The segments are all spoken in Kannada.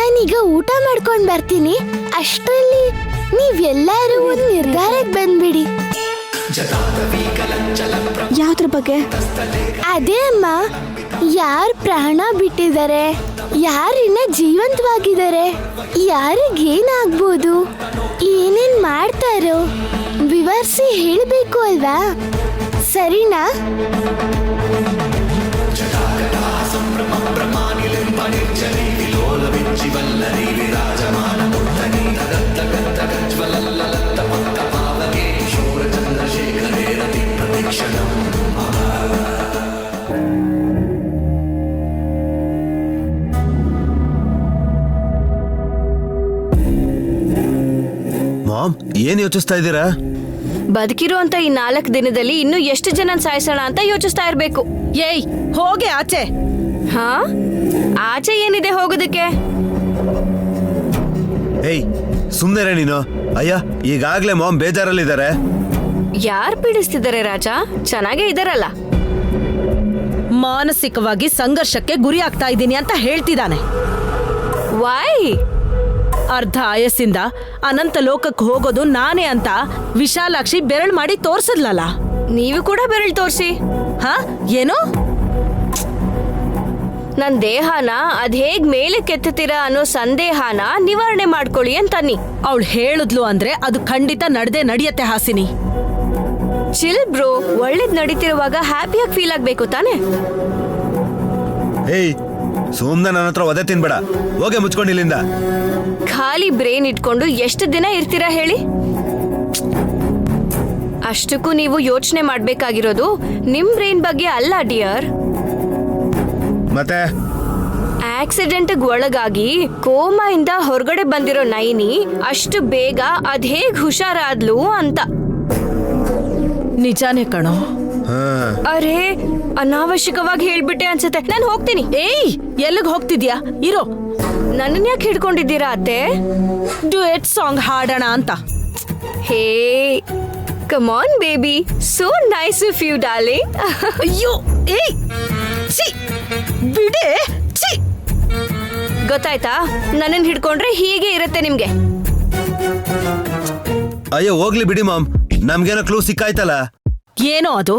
ನಾನೀಗ ಊಟ ಮಾಡ್ಕೊಂಡ್ ಬರ್ತೀನಿ. ಅಷ್ಟರಲ್ಲಿ ನೀವೆಲ್ಲರೂ ಒಂದು ನಿರ್ಧಾರಕ್ಕೆ ಬಂದ್ಬಿಡಿ. ಯಾವ್ದ್ರ ಬಗ್ಗೆ? ಅದೇ ಅಮ್ಮ, ಯಾರು ಪ್ರಾಣ ಬಿಟ್ಟಿದ್ದಾರೆ, ಯಾರಿನ್ನ ಜೀವಂತವಾಗಿದ್ದಾರೆ, ಯಾರಿಗೇನಾಗ್ಬೋದು, ಏನೇನ್ ಮಾಡ್ತಾರೋ ವಿವರಿಸಿ ಹೇಳಬೇಕು ಅಲ್ವಾ? ಸರಿನಾ? ಮಾಮ್, ಏನ್ ಯೋಚಿಸ್ತಾ ಇದ್ದೀರಾ? ಬದುಕಿರೋ ಅಂತ ಈ 4 ದಿನದಲ್ಲಿ ಇನ್ನು ಎಷ್ಟು ಜನ ಸಾಯಿಸೋಣ ಅಂತ ಯೋಚಿಸ್ತಾ ಇರ್ಬೇಕು. ಏಯ್, ಹೋಗೆ ಆಚೆ. ಹಾ, ಆಚೆ ಏನಿದೆ ಹೋಗೋದಕ್ಕೆ? ಏಯ್, ಸುಮ್ನೆರೆ ನೀನು. ಅಯ್ಯ, ಈಗಾಗ್ಲೇ ಮಾಮ್ ಬೇಜಾರಲ್ಲಿದ್ದಾರೆ. ಯಾರು ಪೀಡಿಸ್ತಿದ್ದಾರೆ ರಾಜ? ಚೆನ್ನಾಗೇ ಇದಾರಲ್ಲ. ಮಾನಸಿಕವಾಗಿ ಸಂಘರ್ಷಕ್ಕೆ ಗುರಿ ಆಗ್ತಾ ಇದ್ದೀನಿ ಅಂತ ಹೇಳ್ತಿದ್ದಾನೆ. ವೈ? ಅರ್ಧ ಆಯಸ್ಸಿಂದ ಅನಂತ ಲೋಕಕ್ಕೆ ಹೋಗೋದು ನಾನೇ ಅಂತ ವಿಶಾಲಾಕ್ಷಿ ಬೆರಳು ಮಾಡಿ ತೋರ್ಸದ್ಲಲ್ಲ. ನೀವು ಕೂಡ ಬೆರಳು ತೋರ್ಸಿ. ಹಾ, ಏನು? ನನ್ ದೇಹನ ಅದ್ ಹೇಗ್ ಮೇಲೆ ಕೆತ್ತುತ್ತೀರಾ ಅನ್ನೋ ಸಂದೇಹನ ನಿವಾರಣೆ ಮಾಡ್ಕೊಳ್ಳಿ ಅಂತನ್ನಿ. ಅವಳು ಹೇಳಿದ್ಲು ಅಂದ್ರೆ ಅದು ಖಂಡಿತ ನಡೆಯತ್ತೆ ಹಾಸಿನಿ. ಚಿಲ್ ಬ್ರೋ, ಒಳ್ಳೇದ್ ನಡೀತಿರುವಾಗ ಹ್ಯಾಪಿಯಾಗಿ ಫೀಲ್ ಆಗ್ಬೇಕು ತಾನೆ? ಏಯ್, ಸುಮ್ನೆ ನನ್ನ ಹತ್ರ ಒದೆ ತಿನ್ಬೇಡ. ಹೋಗೆ ಮುಚ್ಕೊಂಡು ಇಲ್ಲಿಂದ. ಖಾಲಿ ಬ್ರೈನ್ ಇಟ್ಕೊಂಡು ಎಷ್ಟು ದಿನ ಇರ್ತೀರಾ ಹೇಳಿ? ಅಷ್ಟಕ್ಕೂ ನೀವು ಯೋಚನೆ ಮಾಡ್ಬೇಕಾಗಿರೋದು ನಿಮ್ ಬ್ರೈನ್ ಬಗ್ಗೆ ಅಲ್ಲ ಡಿಯರ್. ಮತ್ತೆ ಆಕ್ಸಿಡೆಂಟ್ಗೆ ಒಳಗಾಗಿ ಕೋಮಾಯಿಂದ ಹೊರಗಡೆ ಬಂದಿರೋ ನೈನಿ ಅಷ್ಟು ಬೇಗ ಅದ್ ಹೇಗ್ ಹುಷಾರಾದ್ಲು ಅಂತ. ನಿಜಾನೇ ಕಣೋ. ಅರೇ, ಅನಾವಶ್ಯಕವಾಗಿ ಹೇಳ್ಬಿಟ್ಟೆ ಅನ್ಸುತ್ತೆ. ನಾನು ಹೋಗ್ತೀನಿ. ಏಯ್, ಎಲ್ಲಿಗೆ ಹೋಗ್ತಿದ್ಯಾ? ಇರೋ. ನನ್ನನ್ ಯಾಕೆ ಹಿಡ್ಕೊಂಡಿದ್ದೀರಾ ಅತ್ತೆ? ಡ್ಯುಯೆಟ್ ಸಾಂಗ್ ಹಾಡೋಣ ಅಂತ. Hey, come on baby, so nice of you darling. ಅಯ್ಯೋ, ಏಯ್, ಛೀ, ಬಿಡೆ, ಛೀ. ಗೊತ್ತಾಯ್ತಾ? ನನ್ನನ್ ಹಿಡ್ಕೊಂಡ್ರೆ ಹೀಗೆ ಇರುತ್ತೆ ನಿಮ್ಗೆ. ಅಯ್ಯೋ, ಹೋಗ್ಲಿ ಬಿಡಿ ಮಾಮ್. ನಮ್ಗೇನೋ ಕ್ಲೂ ಸಿಕ್ಕಾಯ್ತಲ್ಲ. ಏನೋ ಅದು?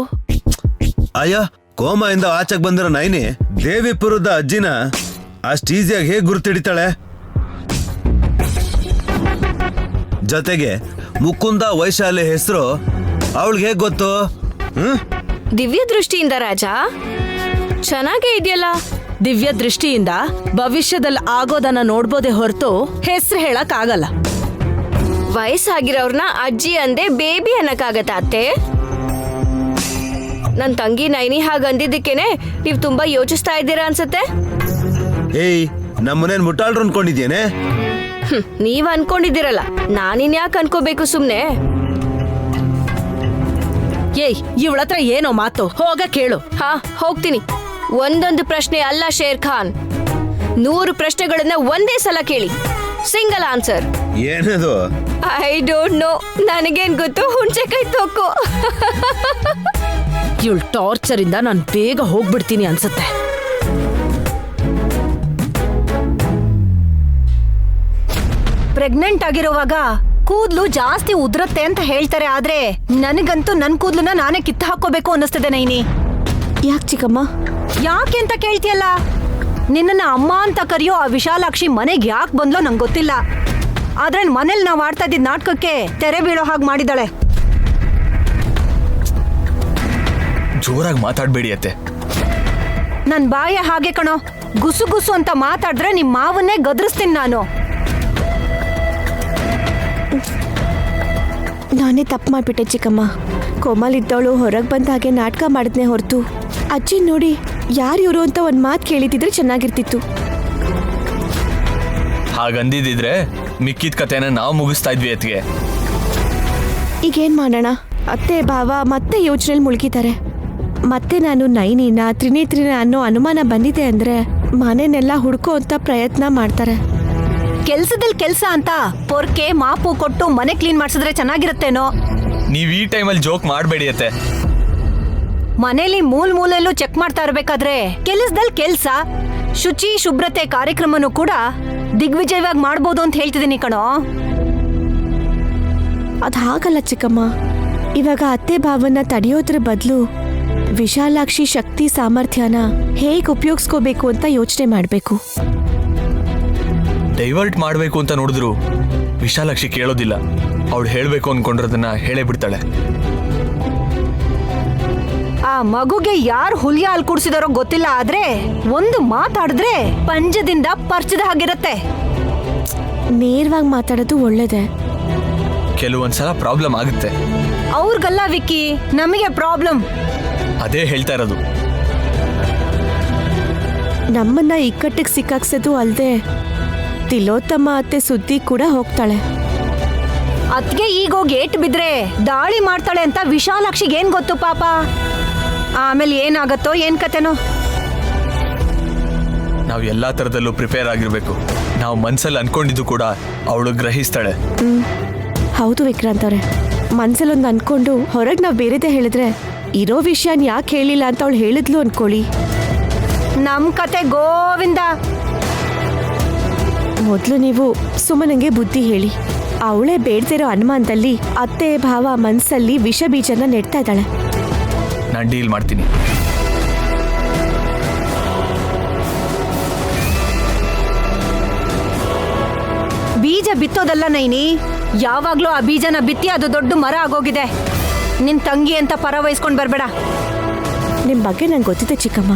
ಅಯ್ಯ, ಕೋಮಾಯಿಂದ ಆಚೆಗೆ ಬಂದಿರೋ ನೈನಿ ದೇವಿಪುರದ ಅಜ್ಜಿನ ಅಷ್ಟು ಈಸಿಯಾಗಿ ಹೇಗೆ ಗುರುತಿಡಿತಾಳೆ? ಜೊತೆಗೆ ಮುಕುಂದ ವೈಶಾಲಿ ಹೆಸರು ಅವಳಿಗೆ ಹೇಗೆ ಗೊತ್ತು? ದಿವ್ಯ ದೃಷ್ಟಿಯಿಂದ ರಾಜ. ಚೆನ್ನಾಗೇ ಇದೆಯಲ್ಲ. ದಿವ್ಯ ದೃಷ್ಟಿಯಿಂದ ಭವಿಷ್ಯದಲ್ಲಿ ಆಗೋದನ್ನ ನೋಡ್ಬೋದೇ ಹೊರತು ಹೆಸರು ಹೇಳಕ್ ಆಗಲ್ಲ. ವಯಸ್ಸಾಗಿರೋರ್ನ ಅಜ್ಜಿ ಅಂದೆ ಬೇಬಿ ಅನ್ನಕ್ಕಾಗತ್ತ ಅತ್ತೆ? ನನ್ ತಂಗಿ ನೈನಿ ಹಾಗಂದಿದ್ದಕ್ಕೇನೆ ನೀವ್ ತುಂಬಾ ಯೋಚಿಸ್ತಾ ಇದ್ದೀರಾ ಅನ್ಸತ್ತೆ. ಏಯ್, ನಮ್ಮನೇನ್ ಮುಟ್ಟಾಳ್ರು ಅನ್ಕೊಂಡಿದ್ಯೇನೆ? ನೀವ್ ಅನ್ಕೊಂಡಿದ್ದೀರಲ್ಲ, ನಾನಿನ್ಯಾಕೆ ಅನ್ಕೋಬೇಕು ಸುಮ್ನೆ? ಏಯ್, ಇವಳತ್ರ ಏನೋ ಮಾತು, ಹೋಗ ಕೇಳು. ಹಾ, ಹೋಗ್ತೀನಿ. ಒಂದೊಂದು ಪ್ರಶ್ನೆ ಅಲ್ಲ ಶೇರ್ ಖಾನ್, 100 ಪ್ರಶ್ನೆಗಳನ್ನ ಒಂದೇ ಸಲ ಕೇಳಿ. Single answer. ಏನದು? I don't know. ನನಗೇನ್ ಗೊತ್ತು? ಹುಣ್ಸೆಕಾಯಿ ತೊಕ್ಕು. ಇವಳು ಟಾರ್ಚರ್ ಇಂದ ನಾನು ಬೇಗ ಹೋಗ್ಬಿಡ್ತೀನಿ ಅನ್ಸುತ್ತೆ. ಪ್ರೆಗ್ನೆಂಟ್ ಆಗಿರುವಾಗ ಕೂದ್ಲು ಜಾಸ್ತಿ ಉದುರುತ್ತೆ ಅಂತ ಹೇಳ್ತಾರೆ. ಆದ್ರೆ ನನಗಂತೂ ನನ್ ಕೂದ್ಲನ್ನ ನಾನೇ ಕಿತ್ತು ಹಾಕೋಬೇಕು ಅನ್ನಿಸ್ತದೆ ನೈನಿ. ಯಾಕೆ ಚಿಕ್ಕಮ್ಮ? ಯಾಕೆ ಅಂತ ಕೇಳ್ತಿಯಲ್ಲ? ನಿನ್ನನ್ನ ಅಮ್ಮ ಅಂತ ಕರೆಯೋ ಆ ವಿಶಾಲಾಕ್ಷಿ ಮನೆಗೆ ಯಾಕೆ ಬಂದ್ಲೋ ನಂಗೆ ಗೊತ್ತಿಲ್ಲ. ಆದ್ರೆ ಮನೇಲಿ ನಾವು ಆಡ್ತಾ ಇದ್ದಿದ್ ನಾಟಕಕ್ಕೆ ತೆರೆ ಬೀಳೋ ಹಾಗೆ ಮಾಡಿದಾಳೆ. ಜೋರಾಗಿ ಮಾತಾಡ್ಬೇಡಿ ಅತ್ತೆ. ನನ್ ಬಾಯ ಹಾಗೆ ಕಣೋ, ಗುಸು ಗುಸು ಅಂತ ಮಾತಾಡಿದ್ರೆ ನಿಮ್ ಮಾವನ್ನೇ ಗದರಿಸ್ತೀನಿ ನಾನು. ನಾನೇ ತಪ್ಪು ಮಾಡ್ಬಿಟ್ಟೆ ಚಿಕ್ಕಮ್ಮ. ಕೋಮಲಿದ್ದವಳು ಹೊರಗೆ ಬಂದ ಹಾಗೆ ನಾಟಕ ಮಾಡಿದ್ನೆ ಹೊರತು ಅಜ್ಜಿ ನೋಡಿ ಯಾರು ಇವರು ಅಂತ ಒಂದು ಮಾತು ಕೇಳಿದಿದ್ರೆ ಚೆನ್ನಾಗಿರ್ತಿತ್ತು. ಹಾಗಂದಿದ್ರೆ ಮಿಕ್ಕಿದ ಕತೆನ ನಾವು ಮುಗಿಸ್ತಾ ಇದ್ವಿ ಅತ್ತಿಗೆ. ಈಗೇನು ಮಾಡೋಣ? ಅತ್ತೆ ಭಾವ ಮತ್ತೆ ಯೋಚನೆಯಲ್ಲಿ ಮುಳುಗಿದ್ದಾರೆ. ಮತ್ತೆ ನಾನು ನೈನಿನ ತ್ರಿನೇತ್ರಿನ ಅನ್ನೋ ಅನುಮಾನ ಬಂದಿದೆ ಅಂದ್ರೆ ಮನೆನೆಲ್ಲ ಹುಡ್ಕೋ ಅಂತ ಪ್ರಯತ್ನ ಮಾಡ್ತಾರೆ. ಕೆಲ್ಸದಲ್ಲಿ ಕೆಲ್ಸ ಅಂತ ಪೊರ್ಕೆ ಮಾಪು ಕೊಟ್ಟು ಮನೆ ಕ್ಲೀನ್ ಮಾಡಿಸಿದ್ರೆ ಚೆನ್ನಾಗಿರುತ್ತೇನೋ. ನೀವ್ ಈ ಟೈಮಲ್ಲಿ ಜೋಕ್ ಮಾಡಬೇಡಿ ಅತ್ತೆ. ಮನೇಲಿ ಮೂಲೆಲ್ಲೂ ಚೆಕ್ ಮಾಡ್ತಾ ಇರ್ಬೇಕಾದ್ರೆ ಕೆಲಸದಲ್ಲಿ ಕೆಲ್ಸ, ಶುಚಿ ಶುಭ್ರತೆ ಕಾರ್ಯಕ್ರಮನೂ ಕೂಡ ದಿಗ್ವಿಜಯವಾಗಿ ಮಾಡ್ಬೋದು ಅಂತ ಹೇಳ್ತಿದ್ದೀನಿ ಕಣೋ. ಅದು ಹಾಗಲ್ಲ ಚಿಕ್ಕಮ್ಮ. ಇವಾಗ ಅತ್ತೆ ಭಾವನ್ನ ತಡೆಯೋದ್ರ ಬದಲು ವಿಶಾಲಾಕ್ಷಿ ಶಕ್ತಿ ಸಾಮರ್ಥ್ಯನ ಹೇಗೆ ಉಪಯೋಗಿಸ್ಕೋಬೇಕು ಅಂತ ಯೋಚನೆ ಮಾಡಬೇಕು. ಡೈವರ್ಟ್ ಮಾಡಬೇಕು ಅಂತ ನೋಡಿದ್ರು ವಿಶಾಲಾಕ್ಷಿ ಕೇಳೋದಿಲ್ಲ. ಅವಳು ಹೇಳಬೇಕು ಅನ್ಕೊಂಡಿರೋದನ್ನ ಹೇಳೇ ಬಿಡ್ತಾಳೆ. ಆ ಮಗುಗೆ ಯಾರು ಹುಲಿಯ ಹಾಲು ಕುಡಿಸಿದಾರೋ ಗೊತ್ತಿಲ್ಲ, ಆದ್ರೆ ಒಂದು ಮಾತಾಡಿದ್ರೆ ಪಂಜದಿಂದ ಪರ್ಚದ ಹಾಗಿರತ್ತೆ. ನೇರವಾಗಿ ಮಾತಾಡೋದು ಒಳ್ಳೇದೆ. ಕೆಲವೊಂದ್ಸಲ ಪ್ರಾಬ್ಲಮ್ ಆಗುತ್ತೆ. ಅವ್ರಿಗಲ್ಲ ವಿಕ್ಕಿ, ನಮಗೆ ಪ್ರಾಬ್ಲಮ್. ಅದೇ ಹೇಳ್ತಾ ಇರೋದು. ನಮ್ಮನ್ನ ಇಕ್ಕಟ್ಟಿಗೆ ಸಿಕ್ಕಾಕ್ಸೋದು ಅಲ್ಲದೆ ತಿಲೋತ್ತಮ ಅತ್ತೆ ಸುದ್ದಿ ಕೂಡ ಹೋಗ್ತಾಳೆ. ಅದ್ಗೆ ಈಗೋಗಿ ಏಟ್ ಬಿದ್ರೆ ದಾಳಿ ಮಾಡ್ತಾಳೆ ಅಂತ ವಿಶಾಲಾಕ್ಷಿಗೆ ಏನ್ ಗೊತ್ತು ಪಾಪ. ಆಮೇಲೆ ಏನಾಗತ್ತೋ ಏನ್ ಕತೆನೋ. ನಾವು ಎಲ್ಲಾ ತರದಲ್ಲೂ ಪ್ರಿಪೇರ್ ಆಗಿರ್ಬೇಕು. ನಾವು ಮನ್ಸಲ್ಲಿ ಅನ್ಕೊಂಡಿದ್ದು ಕೂಡ ಅವಳು ಗ್ರಹಿಸ್ತಾಳೆ. ಹೌದು ವಿಕ್ರಾಂತ್ ಅವ್ರೆ, ಮನ್ಸಲ್ಲೊಂದು ಅನ್ಕೊಂಡು ಹೊರಗೆ ನಾವು ಬೇರೆದೇ ಹೇಳಿದ್ರೆ ಇರೋ ವಿಷಯನ ಯಾಕೆ ಹೇಳಿಲ್ಲ ಅಂತ ಅವಳು ಹೇಳಿದ್ಲು ಅನ್ಕೊಳ್ಳಿ. ನಮ್ ಕತೆ ಗೋವಿಂದ. ಮೊದಲು ನೀವು ಸುಮ್ಮನಂಗೆ ಬುದ್ಧಿ ಹೇಳಿ. ಅವಳೇ ಬೇಡ್ತಿರೋ ಅನುಮಾನದಲ್ಲಿ ಅತ್ತೆ ಭಾವ ಮನ್ಸಲ್ಲಿ ವಿಷ ಬೀಜನ ನೆಡ್ತಾ ಇದ್ದಾಳೆ. ನಾನು ಡೀಲ್ ಮಾಡ್ತೀನಿ. ಬೀಜ ಬಿತ್ತೋದಲ್ಲ ನೈನಿ, ಯಾವಾಗ್ಲೂ ಆ ಬೀಜನ ಬಿತ್ತಿ ಅದು ದೊಡ್ಡ ಮರ ಆಗೋಗಿದೆ. ನಿನ್ ತಂಗಿ ಅಂತ ಪರ ವಹಿಸ್ಕೊಂಡ್ ಬರ್ಬೇಡ. ನಿಮ್ಮ ಬಗ್ಗೆ ನಂಗೆ ಗೊತ್ತಿದೆ ಚಿಕ್ಕಮ್ಮ.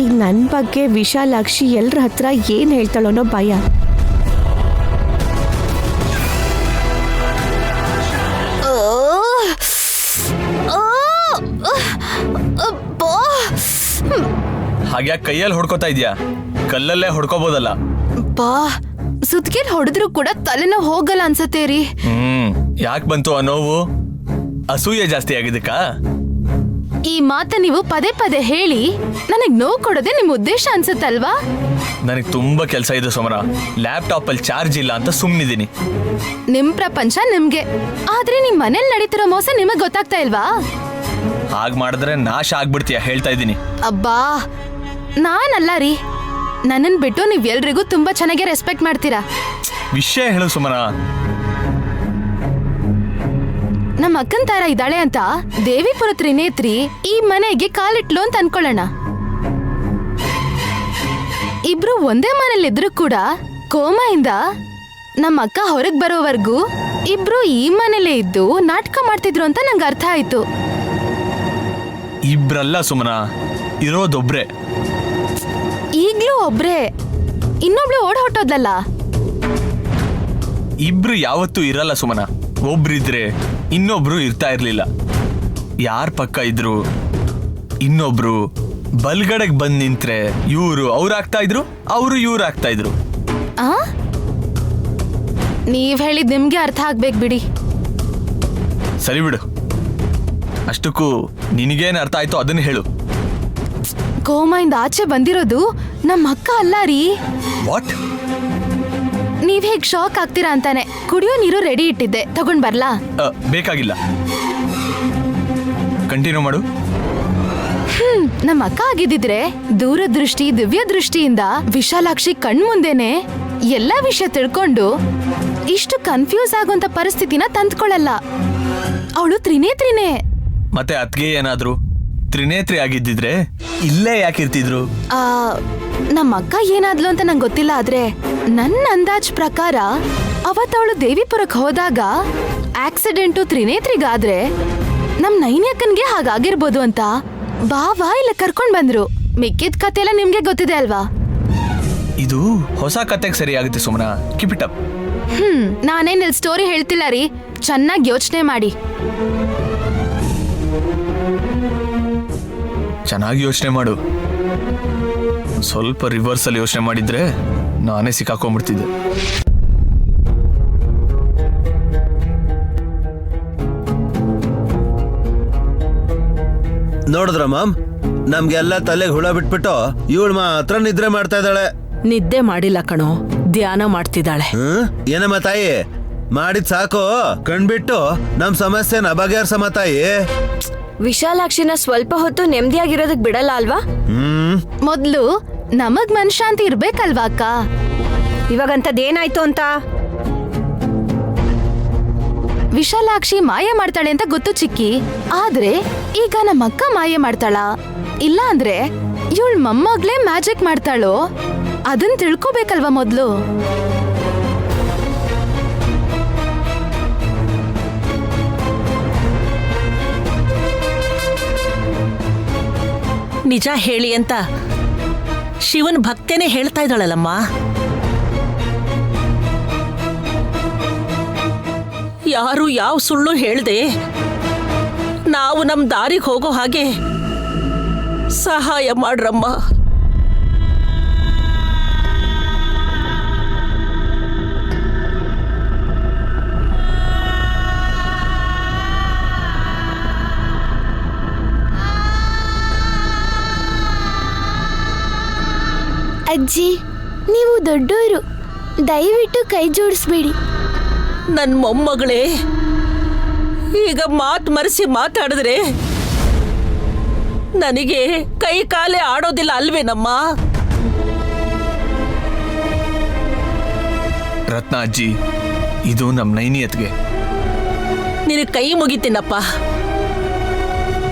ಈಗ ನನ್ನ ಬಗ್ಗೆ ವಿಶಾಲಾಕ್ಷಿ ಎಲ್ಲರ ಹತ್ರ ಏನು ಹೇಳ್ತಾಳೋ ಅನ್ನೋ ಭಯ. ಹಾಗ್ಯಾಕೆ ಕೈಯಲ್ಲಿ ಹೊಡ್ಕೋತಾ ಇದೀಯಾ? ಕಲ್ಲಲ್ಲೇ ಹೊಡ್ಕೋಬೋದಲ್ಲ. ಬಾ, ಸುತ್ಕೇಲ್ ಹೊಡೆದ್ರು ಕೂಡ ತಲೆನೋವು ಹೋಗಲ್ಲ ಅನ್ಸತ್ತೆ ರೀ. ಯಾಕೆ ಬಂತು ಆ ನೋವು? ಅಸೂಯೆ ಜಾಸ್ತಿ ಆಗಿದ್ದಕ್ಕ? ಈ ಮಾತ ನೀವು ಪದೇ ಪದೇ ಹೇಳಿ ನನಗ್ ನೋವು ಕೊಡೋದೇ ನಿಮ್ ಉದ್ದೇಶ ಅನ್ಸುತ್ತಲ್ವಾ? ನನಗೆ ತುಂಬಾ ಕೆಲಸ ಇದೆ ಸೋಮರ. ಲ್ಯಾಪ್ಟಾಪ್ ಅಲ್ಲಿ ಚಾರ್ಜ್ ಇಲ್ಲ ಅಂತ ಸುಮ್ಮನಿದ್ದೀನಿ. ನಿಮ್ ಪ್ರಪಂಚ ನಿಮ್ಗೆ, ಆದ್ರೆ ನಿಮ್ ಮನೇಲಿ ನಡೀತಿರೋ ಮೋಸ ನಿಮಗ್ ಗೊತ್ತಾಗ್ತಾ ಇಲ್ವಾ? ಹಾಗೆ ಮಾಡಿದ್ರೆ ನಾಶ ಆಗ್ಬಿಡ್ತೀಯ, ಹೇಳ್ತಾ ಇದ್ದೀನಿ. ಅಬ್ಬಾ, ನಾನಲ್ಲ ರೀ. ನನ್ನನ್ ಬಿಟ್ಟು ನೀವ್ ಎಲ್ರಿಗೂ ತುಂಬಾ ಚೆನ್ನಾಗಿ ರೆಸ್ಪೆಕ್ಟ್ ಮಾಡ್ತೀರಾ. ವಿಷಯ ಹೇಳು ಸುಮನ. ನಮ್ಮ ಅಕ್ಕನ್ ತರ ಇದ್ದಾಳೆ ಅಂತ ದೇವಿಪುರ ತ್ರಿನೇತ್ರಿ ಈ ಮನೆಗೆ ಕಾಲಿಟ್ಲು ಅಂತ ಅನ್ಕೊಳ್ಳೋಣ. ಇಬ್ರು ಒಂದೇ ಮನೇಲಿದ್ರು ಕೂಡ ಕೋಮಾಯಿಂದ ನಮ್ಮ ಅಕ್ಕ ಹೊರಗ್ ಬರೋವರೆಗೂ ಇಬ್ರು ಈ ಮನೇಲೇ ಇದ್ದು ನಾಟಕ ಮಾಡ್ತಿದ್ರು ಅಂತ ನಂಗೆ ಅರ್ಥ ಆಯ್ತು. ಇಬ್ರಲ್ಲ ಸುಮನ, ಇರೋದೊಬ್ರೆ. ಈಗ್ಲೂ ಒಬ್ರೇ, ಇನ್ನೊಬ್ಳು ಓಡ್ ಹೊಟ್ಟೋದ್ಲಲ್ಲ. ಇಬ್ರು ಯಾವತ್ತೂ ಇರಲ್ಲ ಸುಮನ. ಒಬ್ರಿದ್ರೆ ಇನ್ನೊಬ್ರು ಇರ್ತಾ ಇರ್ಲಿಲ್ಲ. ಯಾರ ಪಕ್ಕ ಇದ್ರು ಇನ್ನೊಬ್ರು ಬಲ್ಗಡೆಗೆ ಬಂದ್ ನಿಂತ್ರೆ ಇವ್ರು ಅವ್ರಾಗ್ತಾ ಇದ್ರು, ಅವರು ಇವ್ರು ಆಗ್ತಾ ಇದ್ರು. ಆ ನೀವ್ ಹೇಳಿದ್ ನಿಮ್ಗೆ ಅರ್ಥ ಆಗ್ಬೇಕು ಬಿಡಿ. ಸರಿ ಬಿಡು. ಅಷ್ಟಕ್ಕೂ ನಿನಗೇನು ಅರ್ಥ ಆಯ್ತು ಅದನ್ನ ಹೇಳು. ಕೋಮಾಯಿಂದ ಆಚೆ ಬಂದಿರೋದು ನಮ್ಮ ಅಕ್ಕ ಅಲ್ಲ ರೀ. ವಾಟ್? ನೀವ್ ಹೇಗ್ ಶಾಕ್ ಆಗ್ತೀರಾ ಅಂತಾನೆ ಕುಡಿಯೋ ನೀರು ರೆಡಿ ಇಟ್ಟಿದ್ದೆ, ತಗೊಂಡ್ ಬರ್ಲಾ? ಬೇಕಾಗಿಲ್ಲ, ಕಂಟಿನ್ಯೂ ಮಾಡು. ನಮ್ಮ ಅಕ್ಕ ಆಗಿದ್ದಿದ್ರೆ ದೂರದೃಷ್ಟಿ ದಿವ್ಯ ದೃಷ್ಟಿಯಿಂದ ವಿಶಾಲಾಕ್ಷಿ ಕಣ್ಮುಂದೆನೆ ಎಲ್ಲಾ ವಿಷಯ ತಿಳ್ಕೊಂಡು ಇಷ್ಟು ಕನ್ಫ್ಯೂಸ್ ಆಗುವಂತ ಪರಿಸ್ಥಿತಿನ ತಂದ್ಕೊಳ್ಳಲ್ಲ. ಅವಳು ತ್ರಿನೇತ್ರಿನೇ. ಮತ್ತೆ ಅತ್ಗೆ ಏನಾದ್ರು ತ್ರಿನೇತ್ರಿ ಆಗಿದ್ದಿದ್ರೆ ಇಲ್ಲೇ ಯಾಕಿರ್ತಿದ್ರು? ನಮ್ಮ ಅಕ್ಕ ಏನಾದ್ಲು ಅಂತ ನಂಗೆ ಗೊತ್ತಿಲ್ಲ, ಆದ್ರೆ ನನ್ನ ಅಂದಾಜ್ ಪ್ರಕಾರ ಅವತ್ತವಳು ದೇವಿಪುರಕ್ಕೆ ಹೋದಾಗ ಆಕ್ಸಿಡೆಂಟು ತ್ರಿನೇತ್ರಿಗಾದ್ರೆ ನಮ್ ನೈನಿ ಅಕ್ಕನ್ಗೆ ಹಾಗಾಗಿರ್ಬೋದು ಅಂತ ಬಾವ ಇಲ್ಲ ಕರ್ಕೊಂಡ್ ಬಂದ್ರು. ಮಿಕ್ಕಿದ ಕತೆ ಎಲ್ಲ ನಿಮ್ಗೆ ಗೊತ್ತಿದೆ ಅಲ್ವಾ? ಇದು ಹೊಸ ಕತೆಗೆ ಸರಿ ಆಗುತ್ತೆ ಸುಮನ. Keep it up. ನಾನೇನ್ ಇಲ್ಲಿ ಸ್ಟೋರಿ ಹೇಳ್ತಿಲ್ಲ ರೀ, ಚೆನ್ನಾಗಿ ಯೋಚನೆ ಮಾಡಿ. ಚೆನ್ನಾಗಿ ಯೋಚನೆ ಮಾಡು. ಸ್ವಲ್ಪ ರಿವರ್ಸ್ ಅಲ್ಲಿ ಯೋಚನೆ ಮಾಡಿದ್ರೆ ನಾನೇ ಸಿಕ್ಕಾಕೊಂಡ್ಬಿಡ್ತಿದ್ದೆ. ನೋಡಿದ್ರ ಮಾಮ್, ನಮ್ಗೆಲ್ಲ ತಲೆಗೆ ಹುಳ ಬಿಟ್ಬಿಟ್ಟು ಇವಳು ಮಾತ್ರ ನಿದ್ರೆ ಮಾಡ್ತಾ ಇದ್ದಾಳೆ. ನಿದ್ದೆ ಮಾಡಿಲ್ಲ ಕಣೋ, ಧ್ಯಾನ ಮಾಡ್ತಿದ್ದಾಳೆ. ಏನಮ್ಮ ತಾಯಿ, ಮಾಡಿದ್ ಸಾಕು. ಕಣ್ಬಿಟ್ಟು ನಮ್ ಸಮಸ್ಯೆನ ಬಗೆಹರ್ಸಮ್ಮ ತಾಯಿ. ವಿಶಾಲಾಕ್ಷಿನ ಸ್ವಲ್ಪ ಹೊತ್ತು ನೆಮ್ಮದಿಯಾಗಿರೋದಕ್ ಬಿಡಲ್ಲ ಅಲ್ವಾ? ಮೊದ್ಲು ನಮಗ್ ಮನಶಾಂತಿ ಇರ್ಬೇಕಲ್ವಾ ಅಕ್ಕ? ಇವಾಗಂತದ್ದೇನಾಯ್ತು ಅಂತ? ವಿಶಾಲಾಕ್ಷಿ ಮಾಯ ಮಾಡ್ತಾಳೆ ಅಂತ ಗೊತ್ತು ಚಿಕ್ಕಿ, ಆದ್ರೆ ಈಗ ನಮ್ಮ ಅಕ್ಕ ಮಾಯ ಮಾಡ್ತಾಳ ಇಲ್ಲ ಅಂದ್ರೆ ಇವಳ ಮೊಮ್ಮಗಳೇ ಮ್ಯಾಜಿಕ್ ಮಾಡ್ತಾಳೋ ಅದನ್ ತಿಳ್ಕೊಬೇಕಲ್ವಾ ಮೊದ್ಲು. ನಿಜ ಹೇಳಿ ಅಂತ ಶಿವನ್ ಭಕ್ತೇನೆ ಹೇಳ್ತಾ ಇದ್ದಾಳಲ್ಲಮ್ಮ. ಯಾರು ಯಾವ ಸುಳ್ಳು ಹೇಳ್ದೆ ನಾವು ನಮ್ ದಾರಿಗೆ ಹೋಗೋ ಹಾಗೆ ಸಹಾಯ ಮಾಡ್ರಮ್ಮ. ಅಜ್ಜಿ, ನೀವು ದೊಡ್ಡೋರು, ದಯವಿಟ್ಟು ಕೈ ಜೋಡಿಸ್ಬೇಡಿ. ನನ್ ಮೊಮ್ಮಗಳೇ ಈಗ ಮಾತು ಮರೆಸಿ ಮಾತಾಡಿದ್ರೆ ನನಗೆ ಕೈ ಕಾಲೇ ಆಡೋದಿಲ್ಲ ಅಲ್ವೇನಮ್ಮ? ರತ್ನ ಅಜ್ಜಿ, ಇದು ನಮ್ ನೈನಿಯತ್ಗೆ. ನಿನಗೆ ಕೈ ಮುಗಿತೀನಪ್ಪ.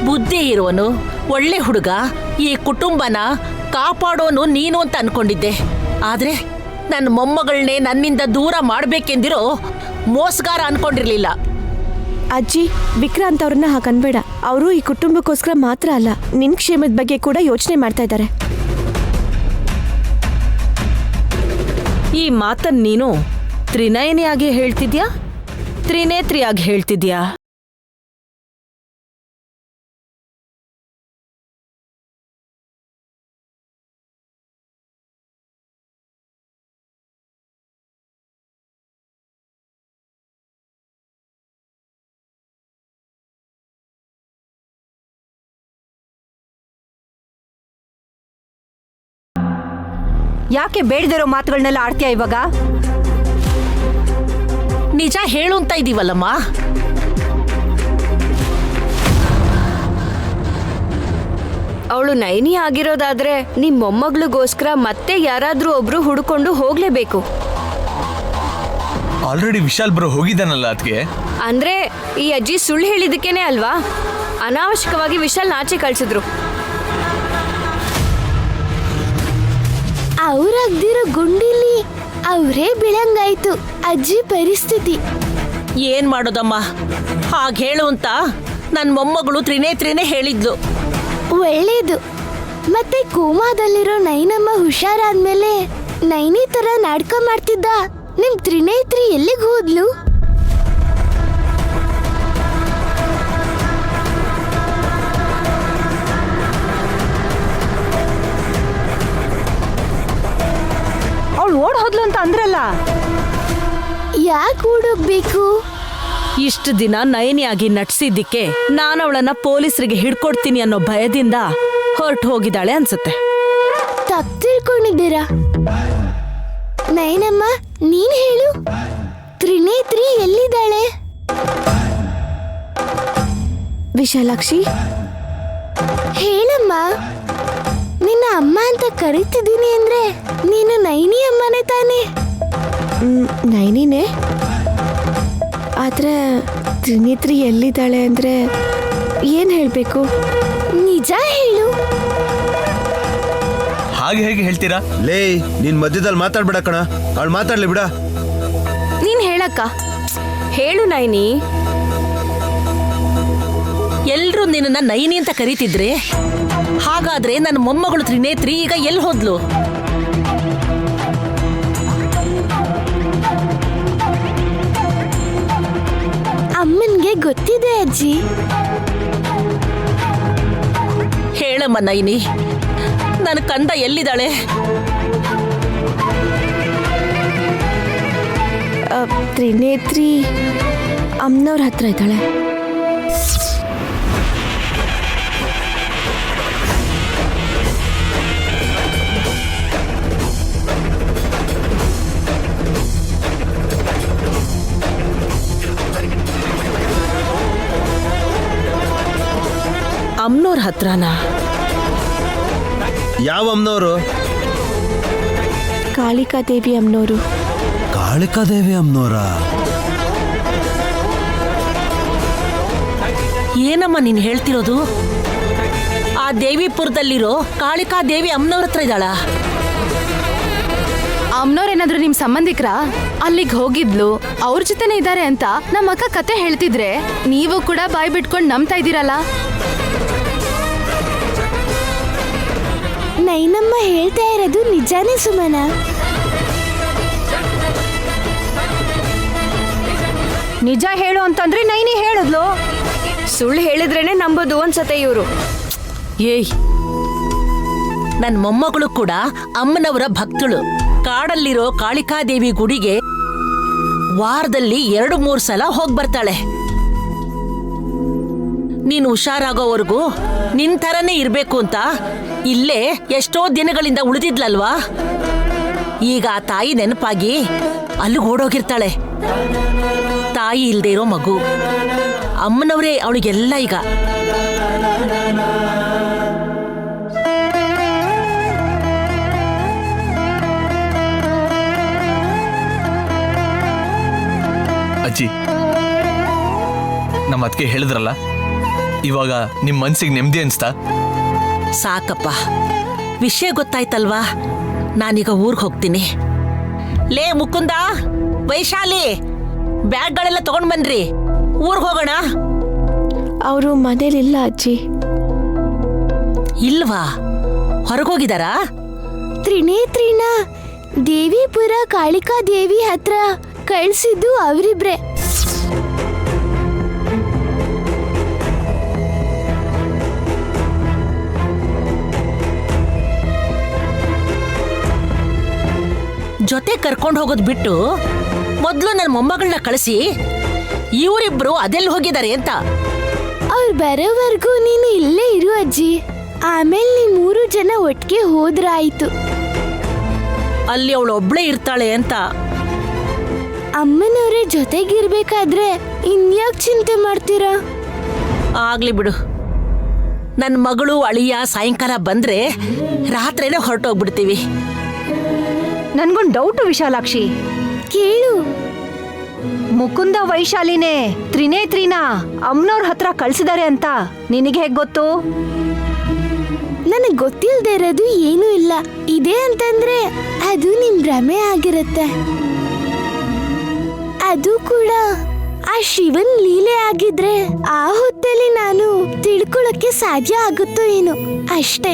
ಬುದ್ಧಿ ಇರೋನು ಒಳ್ಳೆ ಹುಡುಗ, ಈ ಕುಟುಂಬನ ಕಾಪಾಡೋನು ನೀನು ಅಂತ ಅನ್ಕೊಂಡಿದ್ದೆ. ಆದ್ರೆ ನನ್ನ ಮೊಮ್ಮಗಳನ್ನೇ ನನ್ನಿಂದ ದೂರ ಮಾಡ್ಬೇಕೆಂದಿರೋ ಮೋಸಗಾರ ಅನ್ಕೊಂಡಿರ್ಲಿಲ್ಲ. ಅಜ್ಜಿ, ವಿಕ್ರಾಂತ್ ಅವ್ರನ್ನ ಹಾಗನ್ಬೇಡ. ಅವರು ಈ ಕುಟುಂಬಕ್ಕೋಸ್ಕರ ಮಾತ್ರ ಅಲ್ಲ, ನಿನ್ ಕ್ಷೇಮದ ಬಗ್ಗೆ ಕೂಡ ಯೋಚನೆ ಮಾಡ್ತಾ ಇದ್ದಾರೆ. ಈ ಮಾತನ್ನ ನೀನು ತ್ರಿನಯನಿಯಾಗಿ ಹೇಳ್ತಿದ್ಯಾ, ತ್ರಿನೇತ್ರಿಯಾಗಿ ಹೇಳ್ತಿದ್ಯಾ? ಯಾಕೆ ಬೇಡದಿರೋ ಮಾತುಗಳನ್ನೆಲ್ಲ ಆಡ್ತೀಯ ಇವಾಗ? ನಿಜ ಹೇಳು ಅಂತ ಇದೀವಲ್ಲಮ್ಮ. ಅವಳು ನೈನಿ ಆಗಿರೋದಾದ್ರೆ ನಿಮ್ ಮೊಮ್ಮಗಳಿಗೋಸ್ಕರ ಮತ್ತೆ ಯಾರಾದ್ರೂ ಒಬ್ರು ಹುಡ್ಕೊಂಡು ಹೋಗ್ಲೇಬೇಕು. ಆಲ್ರೆಡಿ ವಿಶಾಲ್ ಬ್ರೋ ಹೋಗಿದ್ದಾನಲ್ಲ ಅದಕ್ಕೆ. ಅಂದ್ರೆ ಈ ಅಜ್ಜಿ ಸುಳ್ಳು ಹೇಳಿದಕ್ಕೇನೆ ಅಲ್ವಾ ಅನಾವಶ್ಯಕವಾಗಿ ವಿಶಾಲ್ ನಾಚೆ ಕಳ್ಸಿದ್ರು. ಅವ್ರಾಗ್ದಿರೋ ಗುಂಡಿಲಿ ಅವರೇ ಬೀಳಂಗಾಯ್ತು ಅಜ್ಜಿ ಪರಿಸ್ಥಿತಿ. ಏನ್ ಮಾಡೋದಮ್ಮ, ಹಾಗೆ ಹೇಳು ಅಂತ ನನ್ನ ಮೊಮ್ಮಗಳು ತ್ರಿನೇತ್ರಿನೇ ಹೇಳಿದ್ಲು. ಒಳ್ಳೇದು. ಮತ್ತೆ ಕೋಮಾದಲ್ಲಿರೋ ನೈನಮ್ಮ ಹುಷಾರಾದ್ಮೇಲೆ ನೈನಿ ತರ ನಾಟಕ ಮಾಡ್ತಿದ್ದ ನಿಮ್ ತ್ರಿನೇತ್ರಿ ಎಲ್ಲಿಗೆ ಹೋದ್ಲು? ಅವಳು ಓಡ್ ಹೋದ್ಲು ಅಂತ ಅಂದ್ರಲ್ಲ. ಯಾಕೆ ಓಡೋಗ್ಬೇಕು? ಇಷ್ಟು ದಿನ ನಯನಿಯಾಗಿ ನಟಿಸಿದ್ದಕ್ಕೆ ನಾನು ಅವಳನ್ನ ಪೊಲೀಸರಿಗೆ ಹಿಡ್ಕೊಡ್ತೀನಿ ಅನ್ನೋ ಭಯದಿಂದ ಹೊರಟು ಹೋಗಿದ್ದಾಳೆ ಅನ್ಸುತ್ತೆ. ತಪ್ಪು ತಿಳ್ಕೊಂಡಿದ್ದೀರಾ? ನೈನಮ್ಮ, ನೀನ್ ಹೇಳು, ತ್ರಿನೇತ್ರಿ ಎಲ್ಲಿದ್ದಾಳೆ? ವಿಶಾಲಾಕ್ಷಿ, ಹೇಳಮ್ಮ. ನಿನ್ನ ಅಮ್ಮ ಅಂತ ಕರೀತಿದ್ದೀನಿ ಅಂದ್ರೆ ನೀನು ನೈನಿ ಅಮ್ಮನೇ ತಾನೆ? ನೈನಿನೇ. ಆದ್ರೆ ತ್ರಿನೇತ್ರಿ ಎಲ್ಲಿದ್ದಾಳೆ ಅಂದ್ರೆ ಏನ್ ಹೇಳ್ಬೇಕು? ನಿಜ ಹೇಳು. ಹಾಗೆ ಹೇಗೆ ಹೇಳ್ತೀರಾ? ಲೇ, ನೀನ್ ಮಧ್ಯದಲ್ಲಿ ಮಾತಾಡ್ಬೇಡ ಕಣ, ಅವಳು ಮಾತಾಡ್ಲಿ ಬಿಡ. ನೀನ್ ಹೇಳಕ್ಕ. ಹೇಳು ನೈನಿ. ಎಲ್ರೂ ನಿನ್ನ ನೈನಿ ಅಂತ ಕರೀತಿದ್ರೆ ಹಾಗಾದ್ರೆ ನನ್ನ ಮೊಮ್ಮಗಳು ತ್ರಿನೇತ್ರಿ ಈಗ ಎಲ್ಲಿ ಹೋದ್ಲು? ಅಮ್ಮನ್ಗೆ ಗೊತ್ತಿದೆ ಅಜ್ಜಿ. ಹೇಳಮ್ಮ ನೈನಿ, ನನ್ನ ಕಂದ ಎಲ್ಲಿದ್ದಾಳೆ? ತ್ರಿನೇತ್ರಿ ಅಮ್ಮನವ್ರ ಹತ್ರ ಇದ್ದಾಳೆ. ಅಮ್ನೋರ್ ಹತ್ರನಾ? ಯಾವ ಅಮ್ಮನವರು? ಕಾಳಿಕಾದೇವಿ ಅಮ್ಮನವರು. ಕಾಳಿಕಾದೇವಿ ಅಮ್ಮನವರ? ಏನಮ್ಮ ನೀನ್ ಹೇಳ್ತಿರೋದು? ಆ ದೇವಿಪುರದಲ್ಲಿರೋ ಕಾಳಿಕಾ ದೇವಿ ಅಮ್ಮನವ್ರ ಹತ್ರ ಇದ್ದಾಳ? ಅಮ್ನೋರೇನಾದ್ರೂ ನಿಮ್ ಸಂಬಂಧಿಕರ? ಅಲ್ಲಿಗೆ ಹೋಗಿದ್ಲು, ಅವ್ರ ಜೊತೆನೆ ಇದ್ದಾರೆ ಅಂತ ನಮ್ಮ ಅಕ್ಕ ಕತೆ ಹೇಳ್ತಿದ್ರೆ ನೀವು ಕೂಡ ಬಾಯ್ ಬಿಟ್ಕೊಂಡು ನಂಬ್ತಾ ಇದ್ದೀರಲ್ಲ. ನೈನಮ್ಮ ಹೇಳ್ತಾ ಇರೋದು ನಿಜಾನೇ ಸುಮನ. ನಿಜ ಹೇಳು ಅಂತಂದ್ರೆ ನೈನಿ ಹೇಳಿದ್ಲು. ಸುಳ್ಳು ಹೇಳಿದ್ರೇನೆ ನಂಬೋದು ಅನ್ಸತ್ತೆ ಇವರು. ಏಯ್, ನನ್ ಮೊಮ್ಮಗಳು ಕೂಡ ಅಮ್ಮನವರ ಭಕ್ತಳು. ಕಾಡಲ್ಲಿರೋ ಕಾಳಿಕಾದೇವಿ ಗುಡಿಗೆ ವಾರದಲ್ಲಿ 2-3 ಸಲ ಹೋಗ್ ಬರ್ತಾಳೆ. ನೀನು ಹುಷಾರಾಗೋವರೆಗೂ ನಿನ್ ಥರನೇ ಇರ್ಬೇಕು ಅಂತ ಇಲ್ಲೇ ಎಷ್ಟೋ ದಿನಗಳಿಂದ ಉಳಿದಿದ್ಲಲ್ವಾ? ಈಗ ಆ ತಾಯಿ ನೆನಪಾಗಿ ಅಲ್ಲಿಗೆ ಓಡೋಗಿರ್ತಾಳೆ. ತಾಯಿ ಇಲ್ದೇ ಇರೋ ಮಗು, ಅಮ್ಮನವರೇ ಅವಳಿಗೆಲ್ಲ ಈಗ. ಅಜ್ಜಿ, ನಮ್ಮ ಅದಕ್ಕೆ ಹೇಳಿದ್ರಲ್ಲ, ಇವಾಗ ನಿಮ್ ಮನ್ಸಿಗೆ ನೆಮ್ಮದಿ ಅನ್ಸ್ತಾ? ಸಾಕಪ್ಪ, ವಿಷಯ ಗೊತ್ತಾಯ್ತಲ್ವಾ? ನಾನೀಗ ಊರ್ಗ್ ಹೋಗ್ತೀನಿ. ಲೇ ಮುಕುಂದ, ವೈಶಾಲಿ, ಬ್ಯಾಗ್ಗಳೆಲ್ಲ ತಗೊಂಡ್ ಬನ್ರಿ, ಊರ್ಗ್ ಹೋಗೋಣ. ಅವರು ಮನೇಲಿಲ್ಲ ಅಜ್ಜಿ. ಇಲ್ವಾ? ಹೊರಗೋಗಿದಾರಾ? ತ್ರಿನೇತ್ರಿನ ದೇವಿಪುರ ಕಾಳಿಕಾ ದೇವಿ ಹತ್ರ ಕಳ್ಸಿದ್ದು ಅವರಿಬ್ರೆ. ಜೊತೆ ಕರ್ಕೊಂಡು ಹೋಗೋದ್ ಬಿಟ್ಟು ಮೊದ್ಲು ನನ್ನ ಮೊಮ್ಮಗಳನ್ನ ಕಳಿಸಿ ಇವರಿಬ್ರು ಅದೆಲ್ಲಿ ಹೋಗಿದ್ದಾರೆ ಅಂತ. ಅವ್ರು ಬರೋವರೆಗೂ ನೀನು ಇಲ್ಲೇ ಇರು ಅಜ್ಜಿ. ಆಮೇಲೆ ನೀವು 3 ಜನ ಒಟ್ಟಿಗೆ ಹೋದ್ರಾಯ್ತು. ಅಲ್ಲಿ ಅವಳು ಒಬ್ಳೇ ಇರ್ತಾಳೆ ಅಂತ. ಅಮ್ಮನವರೇ ಜೊತೆಗಿರ್ಬೇಕಾದ್ರೆ ಇನ್ಯಾಕ್ ಚಿಂತೆ ಮಾಡ್ತೀರಾ? ಆಗ್ಲಿ ಬಿಡು. ನನ್ನ ಮಗಳು ಅಳಿಯ ಸಾಯಂಕಾಲ ಬಂದ್ರೆ ರಾತ್ರಿನೇ ಹೊರಟೋಗ್ಬಿಡ್ತೀವಿ. ನನ್ಗೊಂದು ಡೌಟು ವಿಶಾಲಾಕ್ಷಿ. ಕೇಳು. ಮುಕುಂದ ವೈಶಾಲಿನೇ ತ್ರಿನೇತ್ರಿನ ಅಮ್ಮನವ್ರ ಹತ್ರ ಕಳ್ಸಿದ್ದಾರೆ ಅಂತ ನಿನಗೆ ಹೇಗ್ ಗೊತ್ತು? ನನಗೆ ಗೊತ್ತಿಲ್ದೇ ಇರೋದು ಏನೂ ಇಲ್ಲ. ಇದೆ ಅಂತಂದ್ರೆ ಅದು ನಿಮ್ ಭ್ರಮೆ ಆಗಿರುತ್ತೆ. ಅದು ಕೂಡ ಆ ಶಿವನ್ ಲೀಲೆ ಆಗಿದ್ರೆ ಆ ಹೊತ್ತಲ್ಲಿ ನಾನು ತಿಳ್ಕೊಳಕ್ಕೆ ಸಾಧ್ಯ ಆಗುತ್ತೋ ಏನೋ ಅಷ್ಟೇ.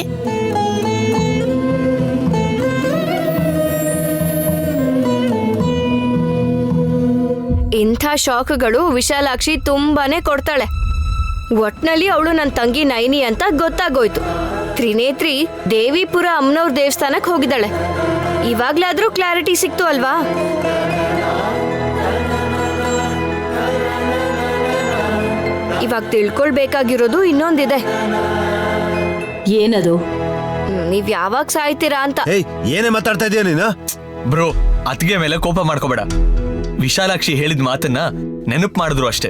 ಇಂಥ ಶಾಕ್ಗಳು ವಿಶಾಲಾಕ್ಷಿ ತುಂಬಾನೇ ಕೊಡ್ತಾಳೆ. ಒಟ್ನಲ್ಲಿ ಅವಳು ನನ್ನ ತಂಗಿ ನೈನಿ ಅಂತ ಗೊತ್ತಾಗೋಯ್ತು. ತ್ರಿನೇತ್ರಿ ದೇವಿಪುರ ಅಮ್ಮನವ್ರ ದೇವಸ್ಥಾನಕ್ಕೆ ಹೋಗಿದ್ದಾಳೆ. ಇವಾಗ್ಲಾದ್ರೂ ಕ್ಲಾರಿಟಿ ಸಿಕ್ತು ಅಲ್ವಾ? ಇವಾಗ ತಿಳ್ಕೊಳ್ಬೇಕಾಗಿರೋದು ಇನ್ನೊಂದಿದೆ. ಏನದು? ನೀವ್ ಯಾವಾಗ ಸಾಯ್ತೀರಾ ಅಂತ. ಏಯ್, ಏನೇ ಮಾತಾಡ್ತಾ ಇದೀಯ ನೀನು? ಬ್ರೋ, ಅತ್ತಿಗೆ ಮೇಲೆ ಕೋಪ ಮಾಡ್ಕೋಬೇಡ. ವಿಶಾಲಾಕ್ಷಿ ಹೇಳಿದ ಮಾತನ್ನ ನೆನಪು ಮಾಡಿದ್ರು ಅಷ್ಟೇ.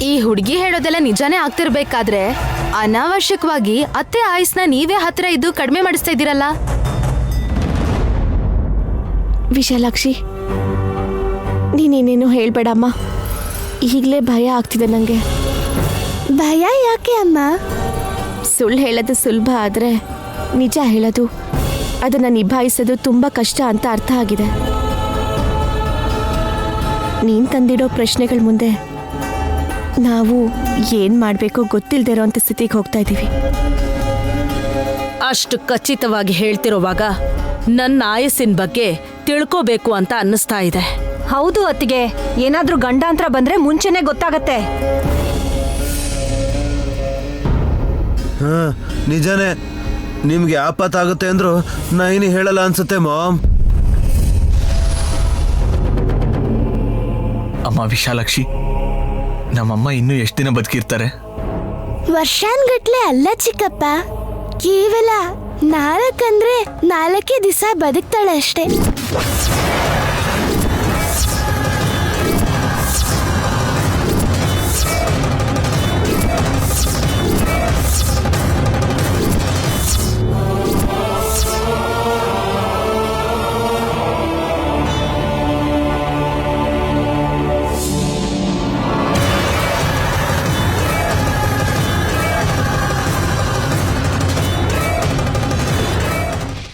ಈ ಹುಡುಗಿ ಹೇಳೋದೆಲ್ಲ ನಿಜಾನೇ ಆಗ್ತಿರ್ಬೇಕಾದ್ರೆ ಅನಾವಶ್ಯಕವಾಗಿ ಅತ್ತೆ ಆಯುಸ್ನ ನೀವೇ ಹತ್ರ ಇದ್ದು ಕಡಿಮೆ ಮಾಡಿಸ್ತಾ ಇದ್ದೀರಲ್ಲ. ವಿಶಾಲಾಕ್ಷಿ, ನೀನೇನೇನು ಹೇಳ್ಬೇಡಮ್ಮ. ಈಗಲೇ ಭಯ ಆಗ್ತಿದೆ ನನಗೆ. ಭಯ ಯಾಕೆ ಅಮ್ಮ? ಸುಳ್ಳು ಹೇಳೋದು ಸುಲಭ, ಆದರೆ ನಿಜ ಹೇಳೋದು, ಅದನ್ನು ನಿಭಾಯಿಸೋದು ತುಂಬ ಕಷ್ಟ ಅಂತ ಅರ್ಥ ಆಗಿದೆ. ನೀನು ತಂದಿಡೋ ಪ್ರಶ್ನೆಗಳ ಮುಂದೆ ನಾವು ಏನು ಮಾಡಬೇಕು ಗೊತ್ತಿಲ್ಲದೆ ಇರೋಂಥ ಸ್ಥಿತಿಗೆ ಹೋಗ್ತಾ ಇದ್ದೀವಿ. ಅಷ್ಟು ಖಚಿತವಾಗಿ ಹೇಳ್ತಿರೋವಾಗ ನನ್ನ ಆಯಸ್ಸಿನ ಬಗ್ಗೆ ತಿಳ್ಕೋಬೇಕು ಅಂತ ಅನ್ನಿಸ್ತಾ ಇದೆ. ಹೌದು ಅತ್ತಿಗೆ, ಏನಾದ್ರೂ ಗಂಡಾಂತರ ಬಂದ್ರೆ ಮುಂಚೆನೆ ಗೊತ್ತಾಗತ್ತೆ. ಹಾ, ನಿಜಾನೇ. ನಿಮ್ಗೆ ಆಪತ್ತಾಗುತ್ತೆ ಅಂದ್ರು ನೈನಿ ಹೇಳಲ್ಲ ಅನ್ಸುತ್ತೆ ಮಾಮ್. ಅಮ್ಮ ವಿಶಾಲಾಕ್ಷಿ, ನಮ್ಮಮ್ಮ ಇನ್ನೂ ಎಷ್ಟು ದಿನ ಬದುಕಿರ್ತಾರೆ? ವರ್ಷಾನ್ಗಟ್ಲೆ ಅಲ್ಲ ಚಿಕ್ಕಪ್ಪ, ಕೇವಲ 4 ಅಂದ್ರೆ 4 ದಿವಸ ಬದುಕ್ತಾಳೆ ಅಷ್ಟೇ.